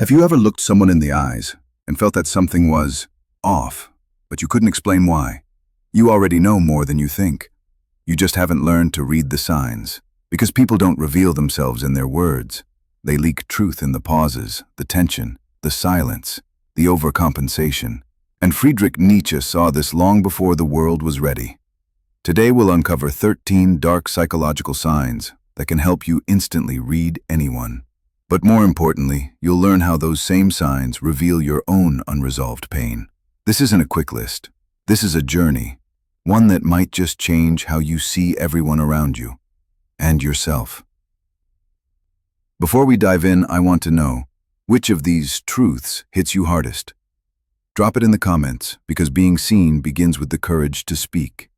Have you ever looked someone in the eyes and felt that something was off, but you couldn't explain why? You already know more than you think. You just haven't learned to read the signs. Because people don't reveal themselves in their words. They leak truth in the pauses, the tension, the silence, the overcompensation. And Friedrich Nietzsche saw this long before the world was ready. Today we'll uncover 13 dark psychological signs that can help you instantly read anyone. But more importantly, you'll learn how those same signs reveal your own unresolved pain. This isn't a quick list. This is a journey, one that might just change how you see everyone around you and yourself. Before we dive in, I want to know, which of these truths hits you hardest? Drop it in the comments, because being seen begins with the courage to speak.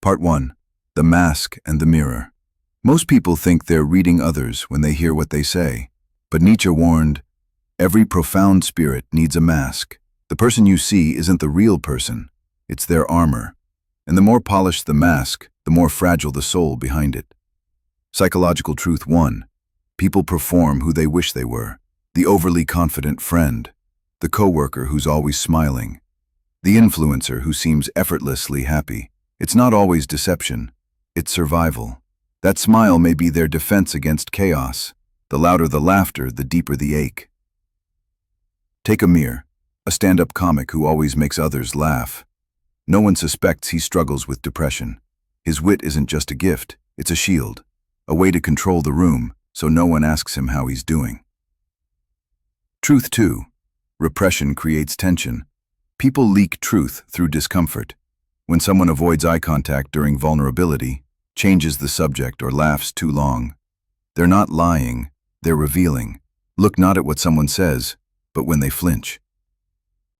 Part 1. The Mask and the Mirror. Most people think they're reading others when they hear what they say. But Nietzsche warned, every profound spirit needs a mask. The person you see isn't the real person, it's their armor. And the more polished the mask, the more fragile the soul behind it. Psychological truth 1. People perform who they wish they were. The overly confident friend. The coworker who's always smiling. The influencer who seems effortlessly happy. It's not always deception, it's survival. That smile may be their defense against chaos. The louder the laughter, the deeper the ache. Take Amir, a stand-up comic who always makes others laugh. No one suspects he struggles with depression. His wit isn't just a gift, it's a shield, a way to control the room so no one asks him how he's doing. Truth 2. Repression creates tension. People leak truth through discomfort. When someone avoids eye contact during vulnerability, changes the subject, or laughs too long, they're not lying, they're revealing. Look not at what someone says, but when they flinch.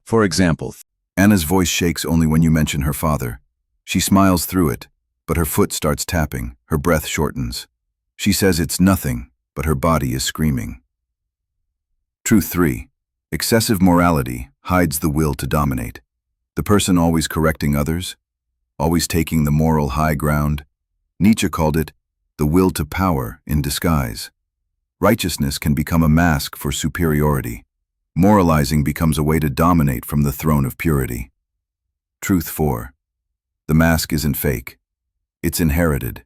For example, Anna's voice shakes only when you mention her father. She smiles through it, but her foot starts tapping, her breath shortens. She says it's nothing, but her body is screaming. Truth 3. Excessive morality hides the will to dominate. The person always correcting others, always taking the moral high ground. Nietzsche called it the will to power in disguise. Righteousness can become a mask for superiority. Moralizing becomes a way to dominate from the throne of purity. Truth 4. The mask isn't fake. It's inherited.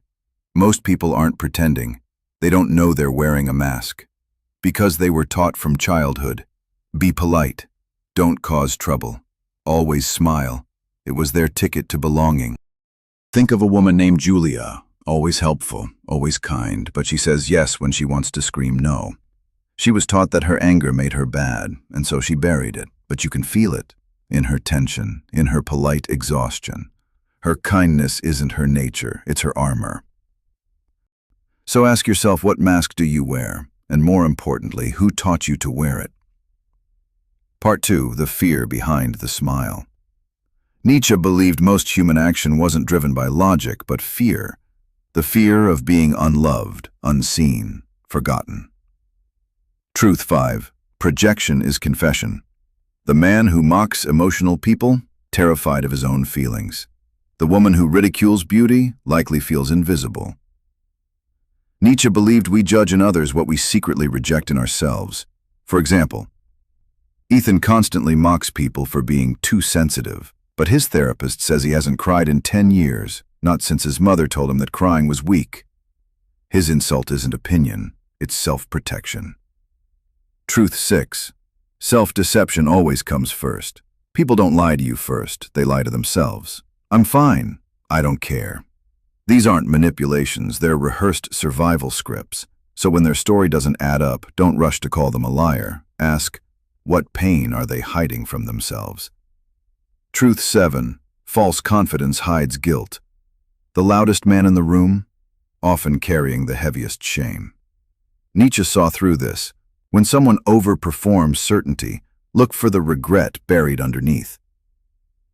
Most people aren't pretending. They don't know they're wearing a mask. Because they were taught from childhood. Be polite. Don't cause trouble. Always smile. It was their ticket to belonging. Think of a woman named Julia, always helpful, always kind, but she says yes when she wants to scream no. She was taught that her anger made her bad, and so she buried it, but you can feel it, in her tension, in her polite exhaustion. Her kindness isn't her nature, it's her armor. So ask yourself, what mask do you wear? And more importantly, who taught you to wear it? Part 2. The fear behind the smile. Nietzsche believed most human action wasn't driven by logic, but fear. The fear of being unloved, unseen, forgotten. Truth 5. Projection is confession. The man who mocks emotional people, terrified of his own feelings. The woman who ridicules beauty likely feels invisible. Nietzsche believed we judge in others what we secretly reject in ourselves. For example, Ethan constantly mocks people for being too sensitive. But his therapist says he hasn't cried in 10 years, not since his mother told him that crying was weak. His insult isn't opinion, it's self-protection. Truth 6. Self-deception always comes first. People don't lie to you first, they lie to themselves. I'm fine, I don't care. These aren't manipulations, they're rehearsed survival scripts. So when their story doesn't add up, don't rush to call them a liar. Ask, what pain are they hiding from themselves? Truth 7. False confidence hides guilt. The loudest man in the room, often carrying the heaviest shame. Nietzsche saw through this. When someone overperforms certainty, look for the regret buried underneath.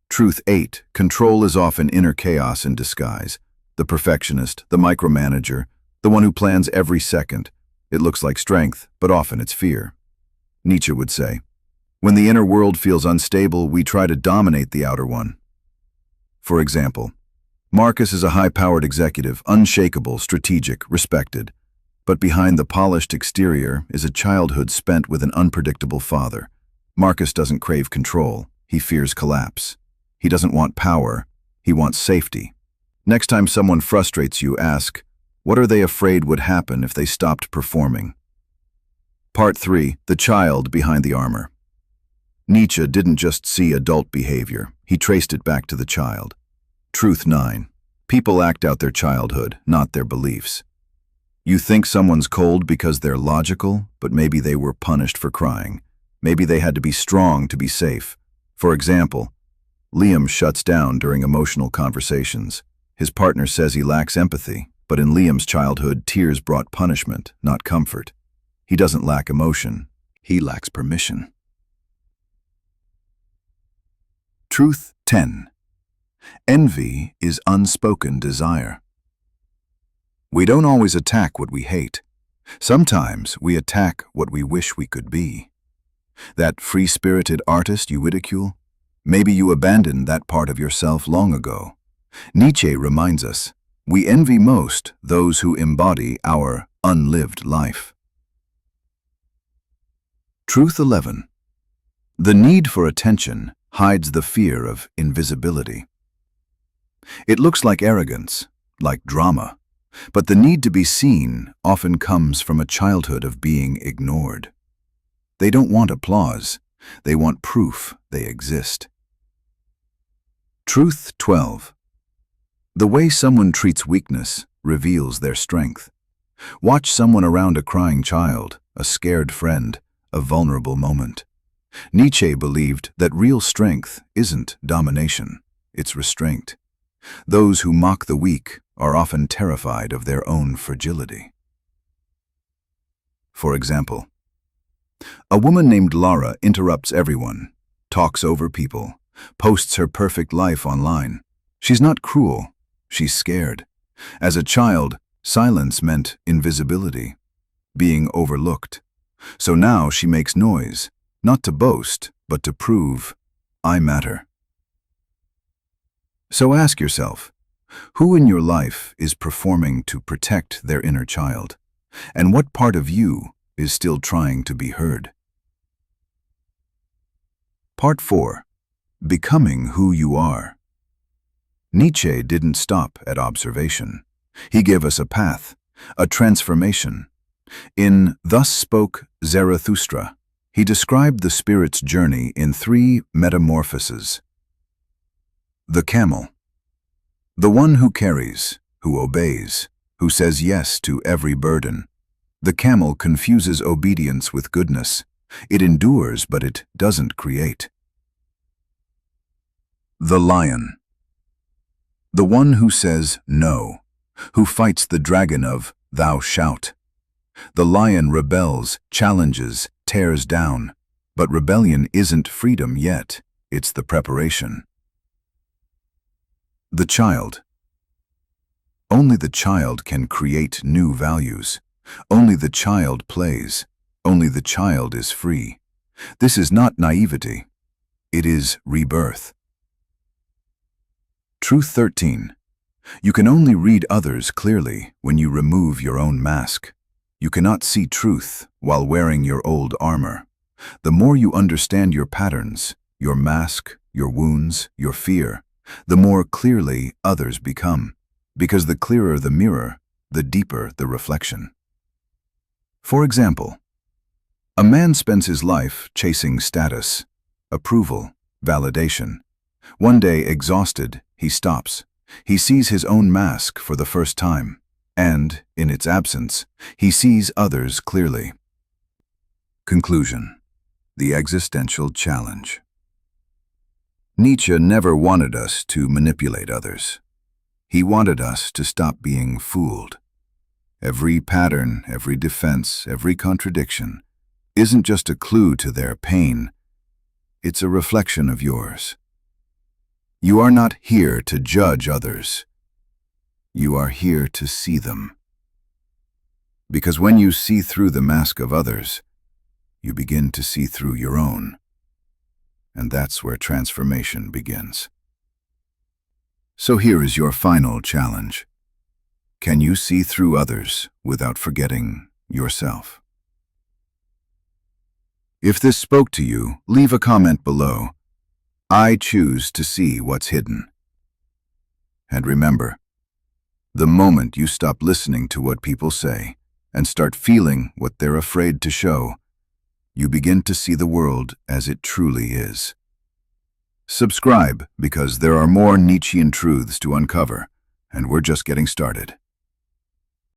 Truth 8. Control is often inner chaos in disguise. The perfectionist, the micromanager, the one who plans every second. It looks like strength, but often it's fear. Nietzsche would say, when the inner world feels unstable, we try to dominate the outer one. For example, Marcus is a high-powered executive, unshakable, strategic, respected. But behind the polished exterior is a childhood spent with an unpredictable father. Marcus doesn't crave control, he fears collapse. He doesn't want power, he wants safety. Next time someone frustrates you, ask, what are they afraid would happen if they stopped performing? Part 3. The child behind the armor. Nietzsche didn't just see adult behavior, he traced it back to the child. Truth 9. People act out their childhood, not their beliefs. You think someone's cold because they're logical, but maybe they were punished for crying. Maybe they had to be strong to be safe. For example, Liam shuts down during emotional conversations. His partner says he lacks empathy, but in Liam's childhood, tears brought punishment, not comfort. He doesn't lack emotion, he lacks permission. Truth 10. Envy is unspoken desire. We don't always attack what we hate. Sometimes we attack what we wish we could be. That free-spirited artist you ridicule? Maybe you abandoned that part of yourself long ago. Nietzsche reminds us, we envy most those who embody our unlived life. Truth 11. The need for attention hides the fear of invisibility. It looks like arrogance, like drama, but the need to be seen often comes from a childhood of being ignored. They don't want applause, they want proof they exist. Truth 12. The way someone treats weakness reveals their strength. Watch someone around a crying child, a scared friend, a vulnerable moment. Nietzsche believed that real strength isn't domination, it's restraint. Those who mock the weak are often terrified of their own fragility. For example, a woman named Lara interrupts everyone, talks over people, posts her perfect life online. She's not cruel, she's scared. As a child, silence meant invisibility, being overlooked. So now she makes noise, not to boast, but to prove, I matter. So ask yourself, who in your life is performing to protect their inner child? And what part of you is still trying to be heard? Part 4. Becoming who you are. Nietzsche didn't stop at observation. He gave us a path, a transformation. In Thus Spoke Zarathustra, he described the spirit's journey in 3 metamorphoses. The camel. The one who carries, who obeys, who says yes to every burden. The camel confuses obedience with goodness. It endures, but it doesn't create. The lion. The one who says no, who fights the dragon of thou shalt. The lion rebels, challenges, tears down, but rebellion isn't freedom yet, it's the preparation. The child. Only the child can create new values. Only the child plays. Only the child is free. This is not naivety. It is rebirth. Truth 13. You can only read others clearly when you remove your own mask. You cannot see truth while wearing your old armor. The more you understand your patterns, your mask, your wounds, your fear, the more clearly others become, because the clearer the mirror, the deeper the reflection. For example, a man spends his life chasing status, approval, validation. One day, exhausted, he stops. He sees his own mask for the first time, and, in its absence, he sees others clearly. Conclusion. The existential challenge. Nietzsche never wanted us to manipulate others. He wanted us to stop being fooled. Every pattern, every defense, every contradiction isn't just a clue to their pain, it's a reflection of yours. You are not here to judge others. You are here to see them. Because when you see through the mask of others, you begin to see through your own. And that's where transformation begins. So here is your final challenge. Can you see through others without forgetting yourself? If this spoke to you, leave a comment below. I choose to see what's hidden. And remember, the moment you stop listening to what people say and start feeling what they're afraid to show, you begin to see the world as it truly is. Subscribe, because there are more Nietzschean truths to uncover, and we're just getting started.